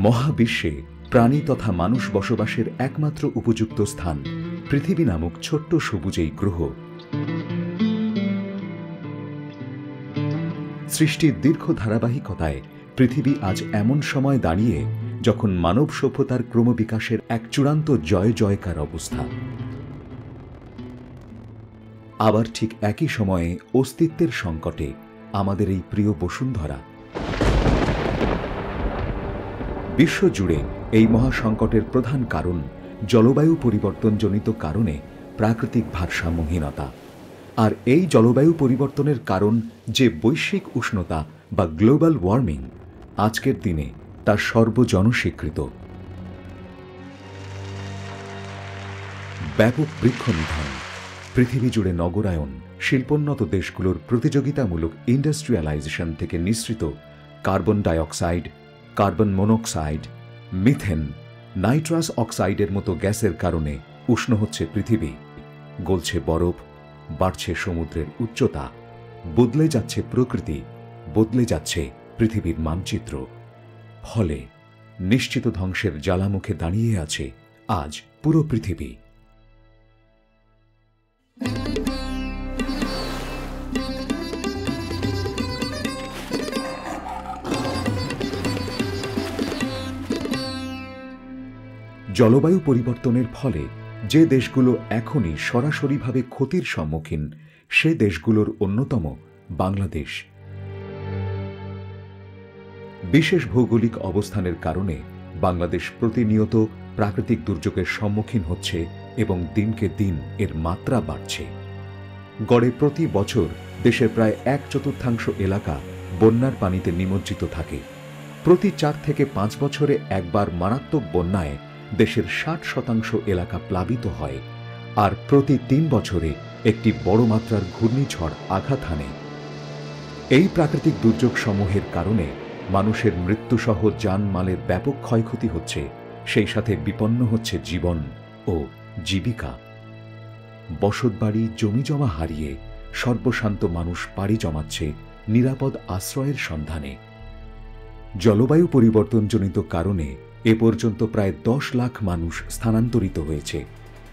মহাবিশ্বে প্রাণী তথা মানুষ বসবাসের একমাত্র উপযুক্ত স্থান পৃথিবী নামক ছোট্ট সবুজ এই গ্রহ। সৃষ্টির দীর্ঘ ধারাবাহিকতায় পৃথিবী আজ এমন সময় দাঁড়িয়ে যখন মানব সভ্যতার ক্রমবিকাশের এক চূড়ান্ত জয় জয়কার অবস্থা। আবার ঠিক একই সময়ে অস্তিত্বের সংকটে আমাদের এই প্রিয় বসুন্ধরা। বিশ্বজুড়ে এই মহাসংকটের প্রধান কারণ জলবায়ু পরিবর্তনজনিত কারণে প্রাকৃতিক ভারসাম্যহীনতা। আর এই জলবায়ু পরিবর্তনের কারণ যে বৈশ্বিক উষ্ণতা বা গ্লোবাল ওয়ার্মিং, আজকের দিনে তা সর্বজনস্বীকৃত। ব্যাপক বৃক্ষনিধন, পৃথিবী জুড়ে নগরায়ন, শিল্পোন্নত দেশগুলোর প্রতিযোগিতামূলক ইন্ডাস্ট্রিয়ালাইজেশন থেকে নিঃসৃত carbon dioxide, carbon monoxide, methane, nitrous অক্সাইডের মতো গ্যাসের কারণে উষ্ণ হচ্ছে পৃথিবী, গলছে বরফ, বাড়ছে সমুদ্রের উচ্চতা, বদলে যাচ্ছে প্রকৃতি, বদলে যাচ্ছে পৃথিবীর মানচিত্র। ফলে নিশ্চিত ধ্বংসের জ্বালামুখে দাঁড়িয়ে আছে আজ পুরো পৃথিবী। জলবায়ু পরিবর্তনের ফলে যে দেশগুলো এখনই সরাসরিভাবে ক্ষতির সম্মুখীন, সে দেশগুলোর অন্যতম বাংলাদেশ। বিশেষ ভৌগোলিক অবস্থানের কারণে বাংলাদেশ প্রতিনিয়ত প্রাকৃতিক দুর্যোগের সম্মুখীন হচ্ছে এবং দিনকে দিন এর মাত্রা বাড়ছে। গড়ে প্রতি বছর দেশের প্রায় 1/4 এলাকা বন্যার পানিতে নিমজ্জিত থাকে। প্রতি 4 থেকে 5 বছরে একবার মারাত্মক বন্যায় দেশের 60% এলাকা প্লাবিত হয়, আর প্রতি 3 বছরে একটি বড় মাত্রার ঘূর্ণিঝড় আঘাত হানে। এই প্রাকৃতিক দুর্যোগ সমূহের কারণে মানুষের মৃত্যুসহ জানমালের ব্যাপক ক্ষয়ক্ষতি হচ্ছে, সেই সাথে বিপন্ন হচ্ছে জীবন ও জীবিকা। বসতবাড়ি, জমিজমা হারিয়ে সর্বশান্ত মানুষ পাড়ি জমাচ্ছে নিরাপদ আশ্রয়ের সন্ধানে। জলবায়ু পরিবর্তনজনিত কারণে এ পর্যন্ত প্রায় 10 লাখ মানুষ স্থানান্তরিত হয়েছে।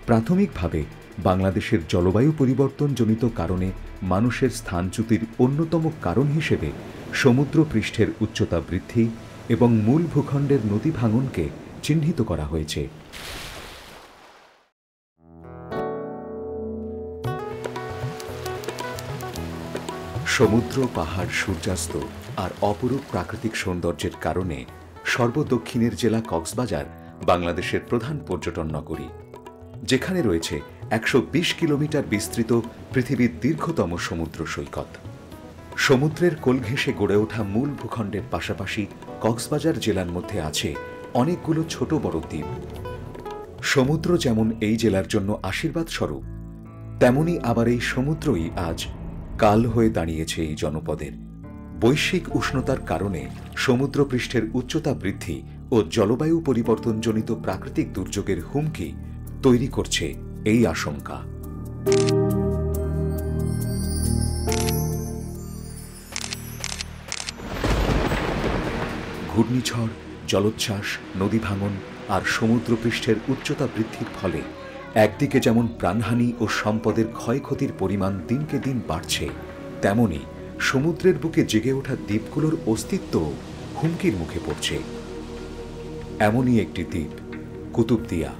প্রাথমিকভাবে বাংলাদেশের জলবায়ু পরিবর্তনজনিত কারণে মানুষের স্থানচ্যুতির অন্যতম কারণ হিসেবে সমুদ্র পৃষ্ঠের উচ্চতা বৃদ্ধি এবং মূল ভূখণ্ডের নদী ভাঙনকে চিহ্নিত করা হয়েছে। সমুদ্র, পাহাড়, সূর্যাস্ত আর অপরূপ প্রাকৃতিক সৌন্দর্যের কারণে সর্বদক্ষিণের জেলা কক্সবাজার বাংলাদেশের প্রধান পর্যটন নগরী, যেখানে রয়েছে 120 কিলোমিটার বিস্তৃত পৃথিবীর দীর্ঘতম সমুদ্র সৈকত। সমুদ্রের কোল ঘেঁষে গড়ে ওঠা মূল ভূখণ্ডের পাশাপাশি কক্সবাজার জেলার মধ্যে আছে অনেকগুলো ছোট বড় দ্বীপ। সমুদ্র যেমন এই জেলার জন্য আশীর্বাদ স্বরূপ, তেমনি আবার এই সমুদ্রই আজ কাল হয়ে দাঁড়িয়েছে এই জনপদের। বৈশ্বিক উষ্ণতার কারণে সমুদ্রপৃষ্ঠের উচ্চতা বৃদ্ধি ও জলবায়ু পরিবর্তনজনিত প্রাকৃতিক দুর্যোগের হুমকি তৈরি করছে এই আশঙ্কা। ঘূর্ণিঝড়, জলোচ্ছ্বাস, নদী ভাঙন আর সমুদ্রপৃষ্ঠের উচ্চতা বৃদ্ধির ফলে একদিকে যেমন প্রাণহানি ও সম্পদের ক্ষয়ক্ষতির পরিমাণ দিনকে দিন বাড়ছে, তেমনি সমুদ্রের বুকে জেগে ওঠা দ্বীপগুলোর অস্তিত্ব হুমকির মুখে পড়ছে। এমনই একটি দ্বীপ কুতুবদিয়া।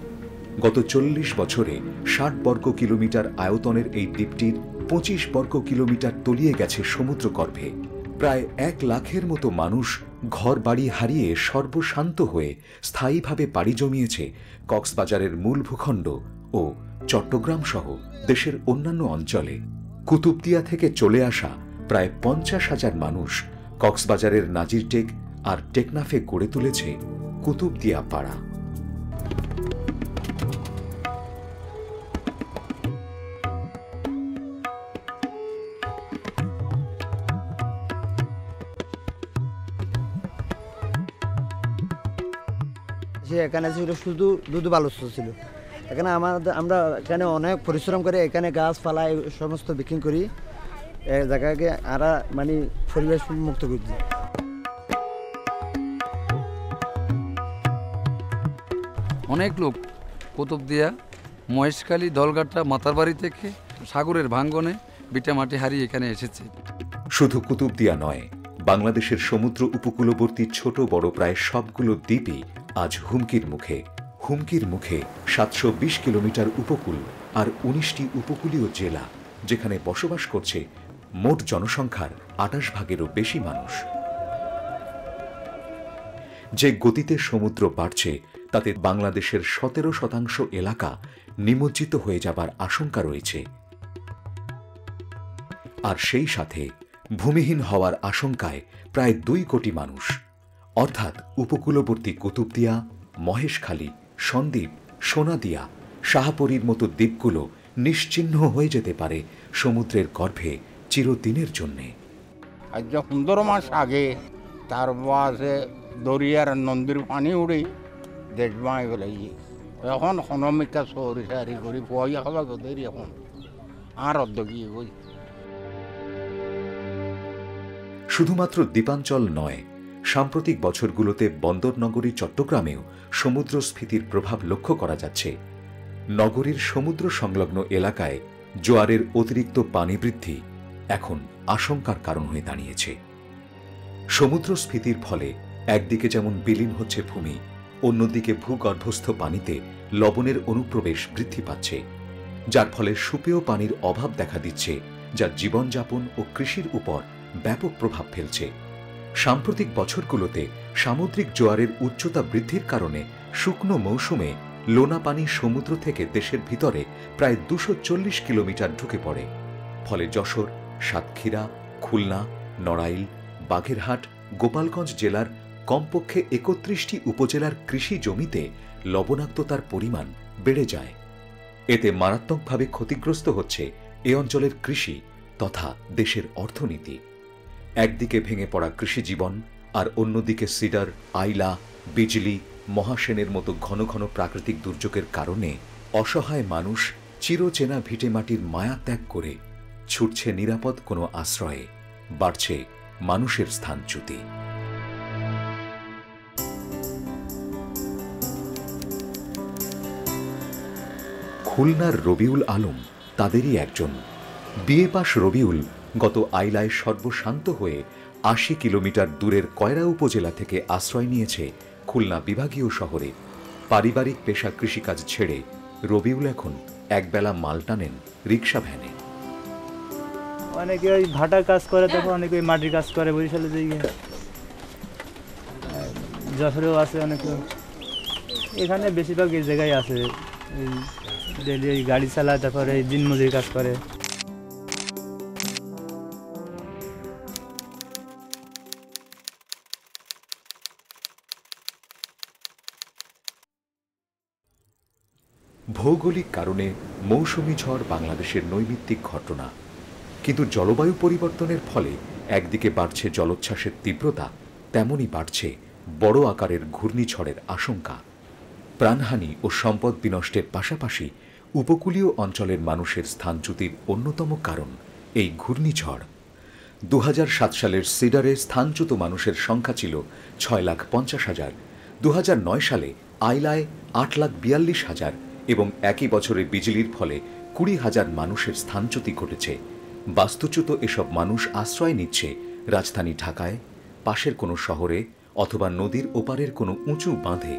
গত 40 বছরে 60 বর্গ কিলোমিটার আয়তনের এই দ্বীপটির 25 বর্গ কিলোমিটার তলিয়ে গেছে সমুদ্রগর্ভে। প্রায় 1 লাখের মতো মানুষ ঘর বাড়ি হারিয়ে সর্বশান্ত হয়ে স্থায়ীভাবে পাড়ি জমিয়েছে কক্সবাজারের মূল ভূখণ্ড ও চট্টগ্রাম সহ দেশের অন্যান্য অঞ্চলে। কুতুবদিয়া থেকে চলে আসা প্রায় 50,000 মানুষ কক্সবাজারের নাজিরটেক আর টেকনাফে গড়ে তুলেছে কুতুবদিয়া পাড়া। এখানে ছিল শুধু দুধ বালুচ ছিল। এখানে আমরা এখানে অনেক পরিশ্রম করে এখানে গাছপালা সমস্ত বিক্রি করি, এই জায়গাকে আরা মানে পরিবেশ মুক্ত করছি। অনেক লোক কুতুবদিয়া, মহেশখালী, দলগাট্টা, মাতারবাড়ি থেকে সাগরের ভাঙ্গনে ভিটামাটি হারিয়ে এখানে এসেছে। শুধু কুতুবদিয়া নয়, বাংলাদেশের সমুদ্র উপকূলবর্তী ছোট বড় প্রায় সবগুলো দ্বীপই আজ হুমকির মুখে। হুমকির মুখে ৭২০ কিলোমিটার উপকূল আর ১৯টি উপকূলীয় জেলা, যেখানে বসবাস করছে মোট জনসংখ্যার ২৮ ভাগেরও বেশি মানুষ। যে গতিতে সমুদ্র বাড়ছে তাতে বাংলাদেশের ১৭% এলাকা নিমজ্জিত হয়ে যাবার আশঙ্কা রয়েছে। আর সেই সাথে ভূমিহীন হওয়ার আশঙ্কায় প্রায় ২ কোটি মানুষ, অর্থাৎ উপকূলবর্তী কুতুবদিয়া, মহেশখালী, সন্দ্বীপ, সোনাদিয়া, শাহপরীর মতো দ্বীপগুলো নিশ্চিহ্ন হয়ে যেতে পারে সমুদ্রের গর্ভে চিরদিনের জন্যে। আজ ১৫ মাস আগে তার বাসে দরিয়ার নদীর পানি উড়ে দেশ বাঁয়ে ফেলেছি। এখন হনমিকা সরি সারি করি পয়সা খাওয়া দেরি এখন আর অর্ধকিয়ে করি। শুধুমাত্র দ্বীপাঞ্চল নয়, সাম্প্রতিক বছরগুলোতে বন্দরনগরী চট্টগ্রামেও সমুদ্রস্ফীতির প্রভাব লক্ষ্য করা যাচ্ছে। নগরীর সমুদ্র সংলগ্ন এলাকায় জোয়ারের অতিরিক্ত পানি বৃদ্ধি এখন আশঙ্কার কারণ হয়ে দাঁড়িয়েছে। সমুদ্রস্ফীতির ফলে একদিকে যেমন বিলীন হচ্ছে ভূমি, অন্যদিকে ভূগর্ভস্থ পানিতে লবণের অনুপ্রবেশ বৃদ্ধি পাচ্ছে, যার ফলে সুপেয় পানির অভাব দেখা দিচ্ছে, যা জীবনযাপন ও কৃষির উপর ব্যাপক প্রভাব ফেলছে। সাম্প্রতিক বছরগুলোতে সামুদ্রিক জোয়ারের উচ্চতা বৃদ্ধির কারণে শুকনো মৌসুমে লোনা পানি সমুদ্র থেকে দেশের ভিতরে প্রায় ২৪০ কিলোমিটার ঢুকে পড়ে। ফলে যশোর, সাতক্ষীরা, খুলনা, নড়াইল, বাগেরহাট, গোপালগঞ্জ জেলার কমপক্ষে ৩১টি উপজেলার কৃষি জমিতে লবণাক্ততার পরিমাণ বেড়ে যায়। এতে মারাত্মকভাবে ক্ষতিগ্রস্ত হচ্ছে এ অঞ্চলের কৃষি তথা দেশের অর্থনীতি। একদিকে ভেঙে পড়া কৃষিজীবন, আর অন্যদিকে সিডার, আইলা, বিজলি, মহাসেনের মতো ঘন ঘন প্রাকৃতিক দুর্যোগের কারণে অসহায় মানুষ চিরচেনা ভিটেমাটির মায়া ত্যাগ করে ছুটছে নিরাপদ কোনো আশ্রয়ে। বাড়ছে মানুষের স্থানচ্যুতি। খুলনার রবিউল আলম তাদেরই একজন। বিএ পাশ রবিউল গত আইলায় সর্বশান্ত হয়ে ৮০ কিলোমিটার দূরের কয়রা উপজেলা থেকে আশ্রয় নিয়েছে খুলনা বিভাগীয় শহরে। পারিবারিক পেশা কৃষিকাজ ছেড়ে রবিউল এখন একবেলা মাল টানেন রিক্সা ভ্যানে। অনেকে ওই ভাটার কাজ করে, তখন অনেকে ওই মাটির কাজ করে বরিশালে দিকে, যশোরেও আছে অনেকে। এখানে বেশিরভাগ এই জায়গায় আছে, এই ডেলি এই গাড়ি চালায়, তারপরে এই দিনমজুরি কাজ করে। ভৌগোলিক কারণে মৌসুমী ঝড় বাংলাদেশের নৈমিত্তিক ঘটনা, কিন্তু জলবায়ু পরিবর্তনের ফলে একদিকে বাড়ছে জলোচ্ছ্বাসের তীব্রতা, তেমনই বাড়ছে বড় আকারের ঘূর্ণিঝড়ের আশঙ্কা। প্রাণহানি ও সম্পদ বিনষ্টের পাশাপাশি উপকূলীয় অঞ্চলের মানুষের স্থানচ্যুতির অন্যতম কারণ এই ঘূর্ণিঝড়। ২০০৭ সালের সিডারে স্থানচ্যুত মানুষের সংখ্যা ছিল ৬,৫০,০০০, ২০০৯ সালে আইলায় ৮,৪২,০০০ এবং একই বছরে বিজলির ফলে ২০,০০০ মানুষের স্থানচ্যুতি ঘটেছে। বাস্তুচ্যুত এসব মানুষ আশ্রয় নিচ্ছে রাজধানী ঢাকায়, পাশের কোনো শহরে অথবা নদীর ওপারের কোনো উঁচু বাঁধে।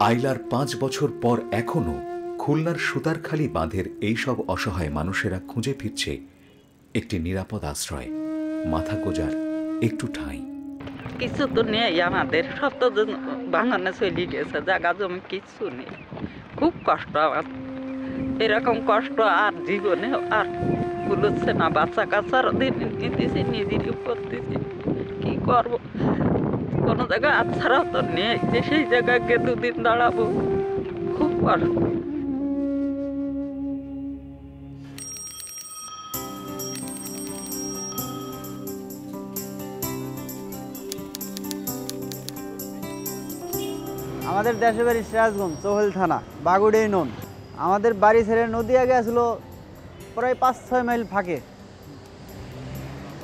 আইলার ৫ বছর পর এখনও খুলনার সুতারখালী বাঁধের এইসব অসহায় মানুষেরা খুঁজে ফিরছে একটি নিরাপদ আশ্রয়, মাথা গোজার একটু ঠাঁই। কিছু তো নেই আমাদের, সব তো বাঙানে চলে গেছে, জায়গা জমি কিছু নেই। খুব কষ্ট আমার, এরকম কষ্ট আর জীবনে আর বুঝছে না। বাচ্চা কাচ্চার দিন নিতেছি, নিজেরই করতেছি, কি করবো? কোনো জায়গায় আচ্ছাড়াও তো নেই যে সেই জায়গায় গিয়ে দুদিন দাঁড়াবো। খুব কষ্ট। আমাদের দেশের বাড়ি সিরাজগঞ্জ, চৌহেল থানা, বাগুড়ি নন। আমাদের বাড়ি ছেড়ে নদী আগে আসলো প্রায় ৫-৬ মাইল ফাঁকে।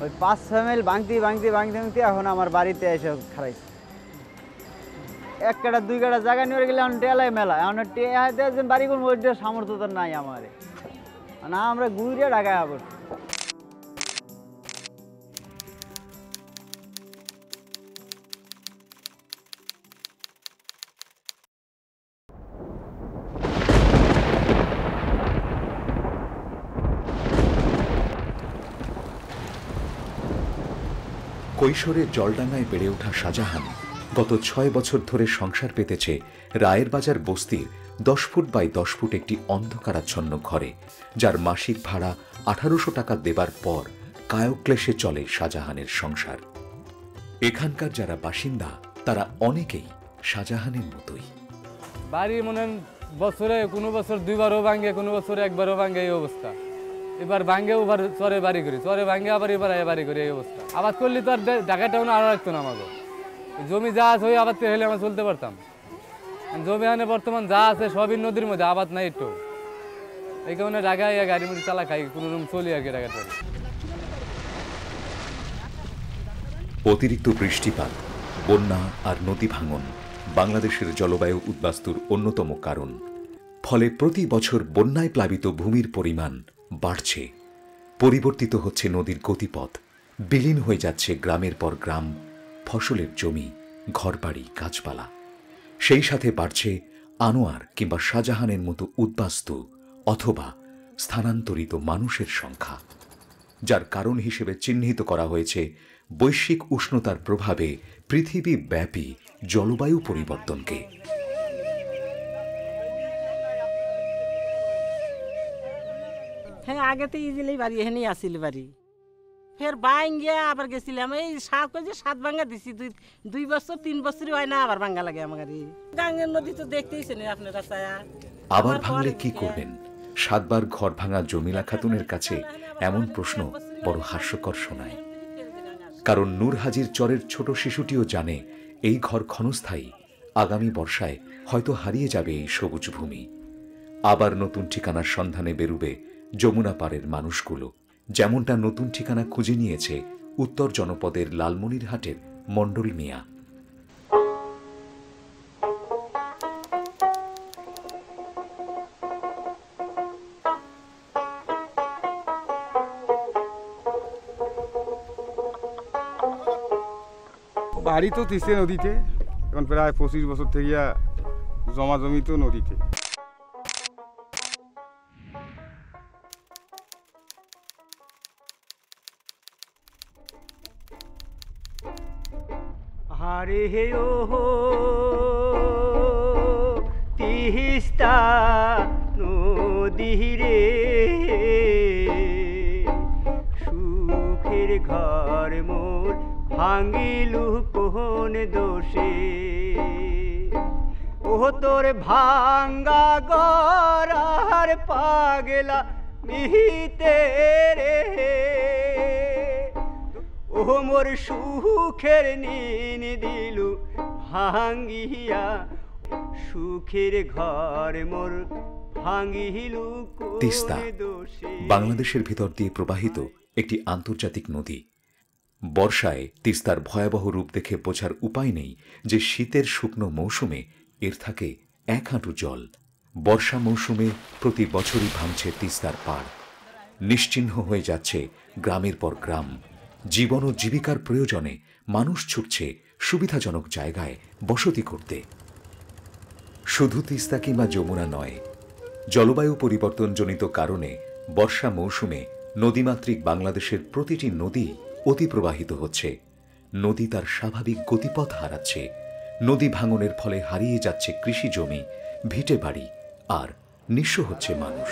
ওই ৫-৬ মাইল ভাঙতে ভাঙতে ভাঙতে ভাঙতে এখন আমার বাড়িতে এসে খারাইছে। এক কাটা দুই কাটা জায়গা নিয়ে গেলে এখন টেলাই মেলা এখন টেহাতে বাড়ি করবো ওইটা সামর্থ্য তো নাই আমার না আমরা ঘুরে ঢাকায় আবার কৈশোরে জলডাঙ্গায় বেড়ে ওঠা শাহজাহান গত 6 বছর ধরে সংসার পেতেছে রায়ের বাজার বস্তির 10 ফুট বাই 10 ফুট একটি অন্ধকারাচ্ছন্ন ঘরে, যার মাসিক ভাড়া 1800 টাকা দেবার পর কায়ক্লেশে চলে শাহজাহানের সংসার। এখানকার যারা বাসিন্দা তারা অনেকেই শাহজাহানের মতোই। বাড়ি মনে বছরে কোনো বছর দুইবারও ভাঙ্গে, কোনো বছর একবারও ভাঙ্গে, এই অবস্থা। এবার ভাঙ্গে ওবার চরে বাড়ি করি, চরে ভাঙ্গে আবার এবার বাড়ি করি, এই অবস্থা। আবাদ করলে তো আর ঢাকাটাও না আরো রাখতো না আমাকে। জমি যা আছে ওই আবাদ হলে আমরা চলতে পারতাম। জমি আনে বর্তমান যা আছে সবই নদীর মধ্যে, আবাদ নাই একটু। এই কারণে ঢাকায় গাড়ির মধ্যে চালা খাই, কোনো রকম চলি আর কি ঢাকাটা। অতিরিক্ত বৃষ্টিপাত, বন্যা আর নদী ভাঙন বাংলাদেশের জলবায়ু উদ্বাস্তুর অন্যতম কারণ। ফলে প্রতি বছর বন্যায় প্লাবিত ভূমির পরিমাণ বাড়ছে, পরিবর্তিত হচ্ছে নদীর গতিপথ, বিলীন হয়ে যাচ্ছে গ্রামের পর গ্রাম, ফসলের জমি, ঘরবাড়ি, গাছপালা। সেই সাথে বাড়ছে আনোয়ার কিংবা শাহজাহানের মতো উদ্বাস্তু অথবা স্থানান্তরিত মানুষের সংখ্যা, যার কারণ হিসেবে চিহ্নিত করা হয়েছে বৈশ্বিক উষ্ণতার প্রভাবে পৃথিবীব্যাপী জলবায়ু পরিবর্তনকে। হ্যাঁ, আগে তো ইজিলি বাড়ি এখানেই আসিল বাড়ি, ফের ভাঙ্গিয়া আবার গেছিলাম। এই 7 ভাঙ্গা দিছি, 2 বছর 3 বছরই হয় না, আবার ভাঙ্গা লাগে আমার। গাঙ্গের নদী তো দেখতেইছেন আপনারা। আবার ভাঙলে কি করবেন? 7 বার ঘর ভাঙা জমিলা খাতুনের কাছে এমন প্রশ্ন বড় হাস্যকর শোনায়। কারণ নূর হাজির চরের ছোট শিশুটিও জানে এই ঘর ক্ষণস্থায়ী, আগামী বর্ষায় হয়তো হারিয়ে যাবে এই সবুজ ভূমি। আবার নতুন ঠিকানার সন্ধানে বেরুবে যমুনা পাড়ের মানুষগুলো, যেমনটা নতুন ঠিকানা খুঁজে নিয়েছে উত্তর জনপদের লালমনিরহাটের মণ্ডল মিয়া। বাড়ি তো তিস্তা নদীতে, এখন প্রায় 25 বছর থেকে জমা জমি তো নদীতে। হারে হে ও তিস্তা নদী রে, সুখের ঘর মোর ভাঙিলু কোন দোষে। ও তোর ভাঙ্গা গড়ার পাগলা মিহিতে রে, ও মোর সুখের নিন দিলু ভাঙ্গিয়া, সুখের ঘর মোর ভাঙ্গিলু। তিস্তা বাংলাদেশের ভিতর দিয়ে প্রবাহিত একটি আন্তর্জাতিক নদী। বর্ষায় তিস্তার ভয়াবহ রূপ দেখে বোঝার উপায় নেই যে শীতের শুকনো মৌসুমে এর থাকে 1 হাঁটু জল। বর্ষা মৌসুমে প্রতি বছরই ভাঙছে তিস্তার পাড়, নিশ্চিহ্ন হয়ে যাচ্ছে গ্রামের পর গ্রাম। জীবন ও জীবিকার প্রয়োজনে মানুষ ছুটছে সুবিধাজনক জায়গায় বসতি করতে। শুধু তিস্তা কিংবা যমুনা নয়, জলবায়ু পরিবর্তনজনিত কারণে বর্ষা মৌসুমে নদীমাতৃক বাংলাদেশের প্রতিটি নদী অতিপ্রবাহিত হচ্ছে। নদী তার স্বাভাবিক গতিপথ হারাচ্ছে। নদী ভাঙনের ফলে হারিয়ে যাচ্ছে কৃষি জমি, ভিটে বাড়ি, আর নিঃস্ব হচ্ছে মানুষ।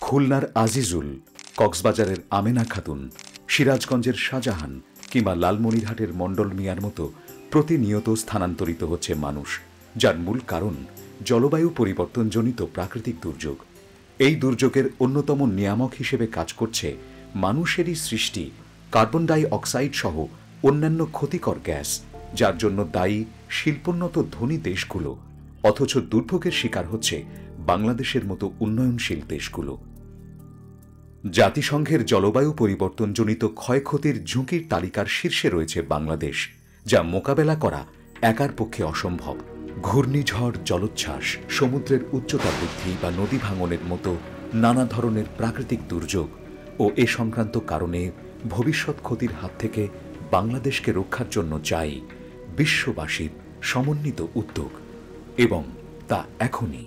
খুলনার আজিজুল, কক্সবাজারের আমেনা খাতুন, সিরাজগঞ্জের শাহজাহান কিংবা লালমনিরহাটের মণ্ডল মিয়ার মতো প্রতিনিয়ত স্থানান্তরিত হচ্ছে মানুষ, যার মূল কারণ জলবায়ু পরিবর্তনজনিত প্রাকৃতিক দুর্যোগ। এই দুর্যোগের অন্যতম নিয়ামক হিসেবে কাজ করছে মানুষেরই সৃষ্টি কার্বন ডাই অক্সাইড সহ অন্যান্য ক্ষতিকর গ্যাস, যার জন্য দায়ী শিল্পোন্নত ধনী দেশগুলো। অথচ দুর্ভোগের শিকার হচ্ছে বাংলাদেশের মতো উন্নয়নশীল দেশগুলো। জাতিসংঘের জলবায়ু পরিবর্তনজনিত ক্ষয়ক্ষতির ঝুঁকির তালিকার শীর্ষে রয়েছে বাংলাদেশ, যা মোকাবেলা করা একার পক্ষে অসম্ভব। ঘূর্ণিঝড়, জলোচ্ছ্বাস, সমুদ্রের উচ্চতা বৃদ্ধি বা নদী ভাঙনের মতো নানা ধরনের প্রাকৃতিক দুর্যোগ ও এ সংক্রান্ত কারণে ভবিষ্যৎ ক্ষতির হাত থেকে বাংলাদেশকে রক্ষার জন্য চাই বিশ্ববাসীর সমন্বিত উদ্যোগ, এবং তা এখনই।